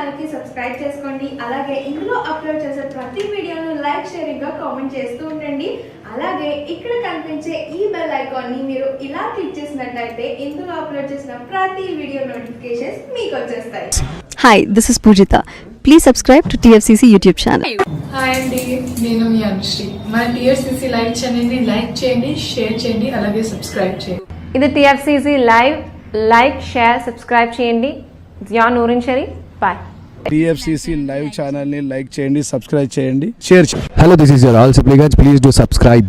ఛానల్కి సబ్స్క్రైబ్ చేసుకోండి. అలాగే ఇందులో అప్లోడ్ చేసే ప్రతి వీడియోను లైక్, షేరింగ్గా కామెంట్ చేస్తూ ఉండండి. అలాగే ఇక్కడ కనిపించే ఈ బెల్ ఐకాన్ని మీరు ఇలా క్లిక్ చేసినట్టయితే ఇందులో అప్లోడ్ చేసిన ప్రతి వీడియో నోటిఫికేషన్స్ మీకు వచ్చేస్తాయి. Hi, this is Pujitha. Please subscribe to TFCC YouTube channel. Hi అండి, నేను మీ అనుశ్రీ. మన TFCC లైవ్ ఛానల్ని లైక్ చేయండి, షేర్ చేయండి, అలాగే సబ్స్క్రైబ్ చేయండి. ఇది TFCC live. Like, share, subscribe చేయండి. Zia Noorin Sharif. Bye. TFCC live channel ని లైక్ చేయండి, సబ్స్క్రైబ్ చేయండి, షేర్ చేయండి. Hello, this is your all supplicants. Please do subscribe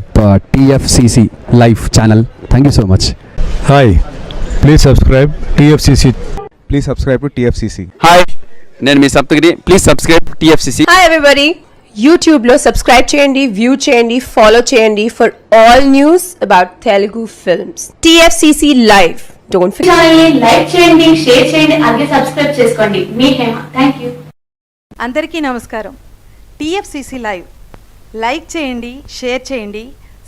TFCC live channel. Thank you so much. Hi, please subscribe TFCC. Please subscribe to TFCC. Hi, నేను మీ Saptagiri. Please subscribe TFCC. Hi everybody, యూట్యూబ్లో subscribe చేయండి, view చేయండి, follow చేయండి for all news about Telugu films. TFCC live. Don't forget like చేయండి, share చేయండి, అలాగే subscribe చేసుకోండి. మీ హేమ. Thank you. అందరికీ నమస్కారం. TFCC లైవ్ లైక్ చేయండి, షేర్ చేయండి,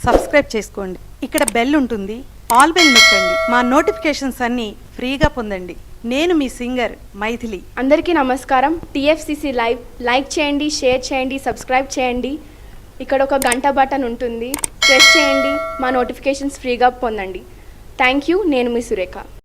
సబ్స్క్రైబ్ చేసుకోండి. ఇక్కడ బెల్ ఉంటుంది, ఆల్ బెల్ నొక్కండి. మా నోటిఫికేషన్స్ అన్నీ ఫ్రీగా పొందండి. నేను మీ సింగర్ మైథిలి. అందరికీ నమస్కారం. TFCC లైవ్ లైక్ చేయండి, షేర్ చేయండి, సబ్స్క్రైబ్ చేయండి. ఇక్కడ ఒక గంట బటన్ ఉంటుంది, ప్రెస్ చేయండి. మా నోటిఫికేషన్స్ ఫ్రీగా పొందండి. Thank you. నేను మీ సురేఖ.